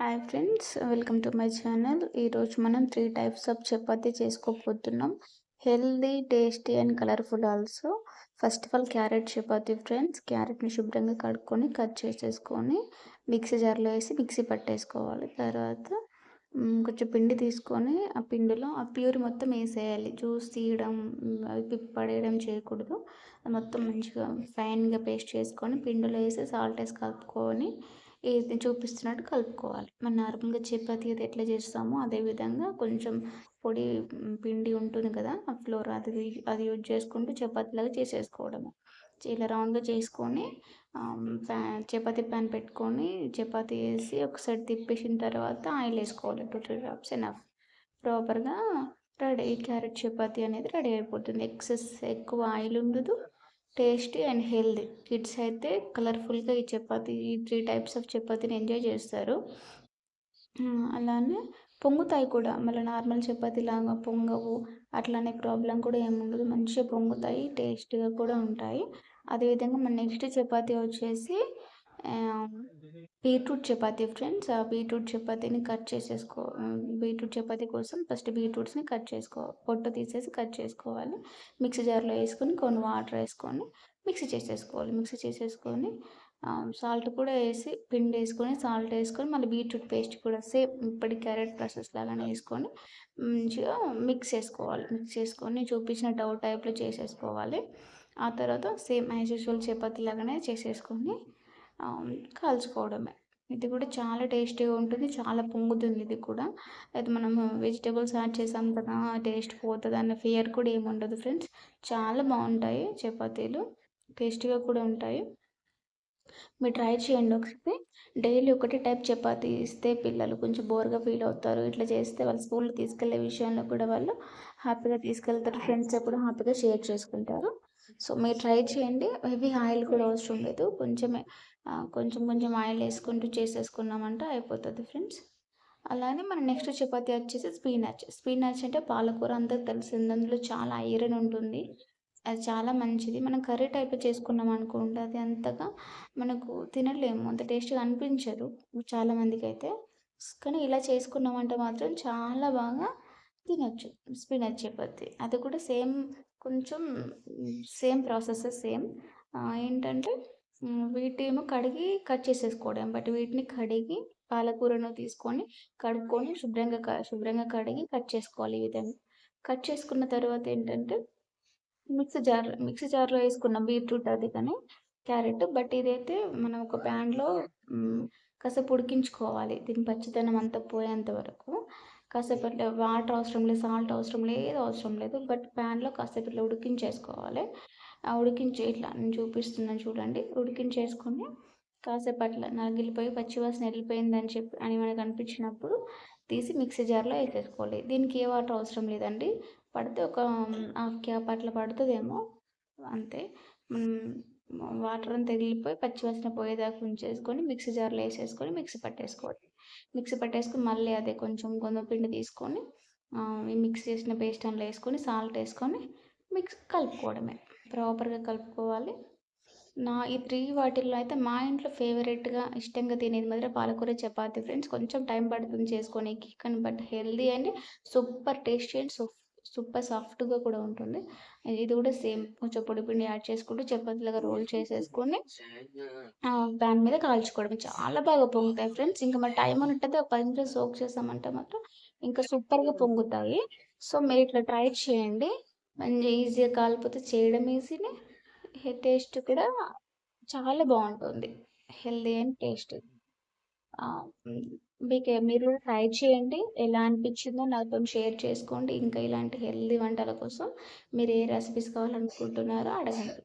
Hi friends, welcome to my channel. ఈరోజు మనం 3 types of chapati చేసుకోబోతున్నాం. Healthy, tasty and colourful also. First of all carrot chapati friends. క్యారెట్ని శుభ్రంగా కడుక్కొని కట్ చేసేసుకొని మిక్సీ జార్లో వేసి మిక్సీ పట్టేసుకోవాలి. తర్వాత కొంచెం పిండి తీసుకొని ఆ పిండిలో ఆ ప్యూరీ మొత్తం వేసేయాలి. జ్యూస్ తీయడం, అవి పిప్పి పడేయడం చేయకూడదు. అది మొత్తం మంచిగా ఫైన్గా పేస్ట్ చేసుకొని పిండిలో వేసి సాల్ట్ వేసి కలుపుకొని ఇది చూపిస్తున్నట్టు కలుపుకోవాలి. మనం నార్మల్గా చపాతీ అది ఎట్లా చేస్తామో అదేవిధంగా కొంచెం పొడి పిండి ఉంటుంది కదా, ఆ ఫ్లోర్ అది యూజ్ చేసుకుంటూ చపాతీలాగా చేసేసుకోవడము. ఇలా రౌండ్గా చేసుకొని చపాతీ ప్యాన్ పెట్టుకొని చపాతీ వేసి ఒకసారి తిప్పేసిన తర్వాత ఆయిల్ వేసుకోవాలి. 2-3 డ్రాప్స్ ఎనఫ్. ప్రాపర్గా రెడీ క్యారెట్ చపాతీ అనేది రెడీ అయిపోతుంది. ఎక్కువ ఆయిల్ ఉండదు, టేస్టీ అండ్ హెల్దీ. కిడ్స్ అయితే కలర్ఫుల్గా ఈ 3 టైప్స్ ఆఫ్ చపాతీని ఎంజాయ్ చేస్తారు. అలానే పొంగుతాయి కూడా. మళ్ళీ నార్మల్ చపాతీలాగా పొంగవు, అట్లానే ప్రాబ్లం కూడా ఏముండదు. మంచిగా పొంగుతాయి, టేస్టీగా కూడా ఉంటాయి. అదేవిధంగా మన నెక్స్ట్ చపాతీ వచ్చేసి బీట్రూట్ చపాతీ ఫ్రెండ్స్. ఆ బీట్రూట్ చపాతీని బీట్రూట్ చపాతీ కోసం ఫస్ట్ బీట్రూట్స్ని పొట్టు తీసేసి కట్ చేసుకోవాలి. మిక్సీ జార్లో వేసుకొని కొన్ని వాటర్ వేసుకొని మిక్సీ చేసేసుకొని సాల్ట్ కూడా వేసి పిండి వేసుకొని సాల్ట్ వేసుకొని మళ్ళీ బీట్రూట్ పేస్ట్ కూడా సేమ్ ఇప్పటి క్యారెట్ ప్రాసెస్ లాగానే వేసుకొని మంచిగా మిక్స్ చేసుకొని చూపించిన డౌ టైప్లో చేసేసుకోవాలి. ఆ తర్వాత సేమ్ యాజ్ యూజువల్ చపాతీ లాగానే చేసేసుకొని కాల్చుకోవడమే. ఇది కూడా చాలా టేస్టీగా ఉంటుంది, చాలా పొంగుతుంది. ఇది కూడా అయితే మనం వెజిటేబుల్స్ యాడ్ చేసాం కదా, టేస్ట్ పోతుంది అన్న ఫియర్ కూడా ఏమి ఉండదు ఫ్రెండ్స్. చాలా బాగుంటాయి చపాతీలు, టేస్టీగా కూడా ఉంటాయి. మీరు ట్రై చేయండి ఒకసారి. డైలీ ఒకటే టైప్ చపాతీ ఇస్తే పిల్లలు కొంచెం బోర్గా ఫీల్ అవుతారు. ఇట్లా చేస్తే వాళ్ళు స్కూల్కి తీసుకెళ్లే విషయంలో కూడా వాళ్ళు హ్యాపీగా తీసుకెళ్తారు. ఫ్రెండ్స్ కూడా హ్యాపీగా షేర్ చేసుకుంటారు. సో మీరు ట్రై చేయండి. హెవీ ఆయిల్ కూడా అవసరం లేదు, కొంచెం ఆయిల్ వేసుకుంటూ చేసేసుకున్నామంటే అయిపోతుంది ఫ్రెండ్స్. అలానే మన నెక్స్ట్ చపాతీ వచ్చేసి స్పీనాచ్ అంటే పాలకూర, అందరికి తెలిసింది. అందులో చాలా ఐరన్ ఉంటుంది, అది చాలా మంచిది. మనం కర్రీ టైప్ చేసుకున్నాం అనుకోండి, అది అంతగా మనకు తినలేము, అంత టేస్ట్గా అనిపించదు చాలామందికి అయితే. కానీ ఇలా చేసుకున్నామంటే మాత్రం చాలా బాగా తినొచ్చు స్పినాచ్ చపాతీ. అది కూడా కొంచెం సేమ్ ప్రాసెస్ ఏంటంటే వీటేమో కడిగి కట్ చేసేసుకోవడం. బట్ వీటిని కడిగి పాలకూరను తీసుకొని కడుక్కొని శుభ్రంగా కడిగి కట్ చేసుకోవాలి. ఈ విధంగా కట్ చేసుకున్న తర్వాత ఏంటంటే మిక్సీ జార్లో వేసుకున్నాం బీట్రూట్ అది కానీ క్యారెట్. బట్ ఇదైతే మనం ఒక ప్యాన్లో కాసేపు ఉడికించుకోవాలి. దీని పచ్చిదనం అంతా పోయేంత వరకు కాసేపు అట్లా. వాటర్ అవసరం లేదు, సాల్ట్ అవసరం లేదు. బట్ ప్యాన్లో కాసేపు ఇట్లా ఉడికించేసుకోవాలి. ఇట్లా నేను చూపిస్తున్నాను చూడండి. ఉడికించేసుకొని కాసేపు అట్లా నగిలిపోయి పచ్చివాసన వెళ్ళిపోయిందని మనకు అనిపించినప్పుడు తీసి మిక్సీ జార్లో వేసేసుకోవాలి. దీనికి ఏ వాటర్ అవసరం లేదండి. పడితే ఒక హాఫ్ క్యాప్ అట్లా పడుతుందేమో, అంతే. వాటర్ అంతా వెళ్ళిపోయి పచ్చివాసన పోయేదాకా ఉంచేసుకొని మిక్సీ జార్లో వేసేసుకొని మిక్సీ పట్టేసుకొని మళ్ళీ అదే కొంచెం గోధుమ పిండి తీసుకొని ఈ మిక్స్ చేసిన పేస్ట్ అందులో వేసుకొని సాల్ట్ వేసుకొని కలుపుకోవడమే. ప్రాపర్గా కలుపుకోవాలి. ఈ 3 వాటిల్లో అయితే మా ఇంట్లో ఫేవరెట్గా ఇష్టంగా తినేది మాత్రం పాలకూర చపాతీ ఫ్రెండ్స్. కొంచెం టైం పడుతుంది చేసుకోనికి, కానీ but healthy and super tasty and super సాఫ్ట్గా కూడా ఉంటుంది. ఇది కూడా సేమ్ కొంచెం పొడి పిండి యాడ్ చేసుకుంటూ చపాతీలాగా రోల్ చేసేసుకొని ప్యాన్ మీద కాల్చుకోవడం. చాలా బాగా పొంగుతాయి ఫ్రెండ్స్. ఇంకా మన టైం ఉన్నట్టయితే ఒక 10 నిమిషాలు సోక్ చేసామంటే మాత్రం ఇంకా సూపర్గా పొంగుతాయి. సో మీరు ఇట్లా ట్రై చేయండి. మంచి ఈజీగా కాలిపోతే చేయడం ఈజీనే, టేస్ట్ కూడా చాలా బాగుంటుంది, హెల్దీ అండ్ టేస్టీ. మీరు కూడా ట్రై చేయండి. ఎలా అనిపించిందో నాతో షేర్ చేసుకోండి. ఇంకా ఇలాంటి హెల్దీ వంటల కోసం మీరు ఏ రెసిపీస్ కావాలనుకుంటున్నారో అడగండి.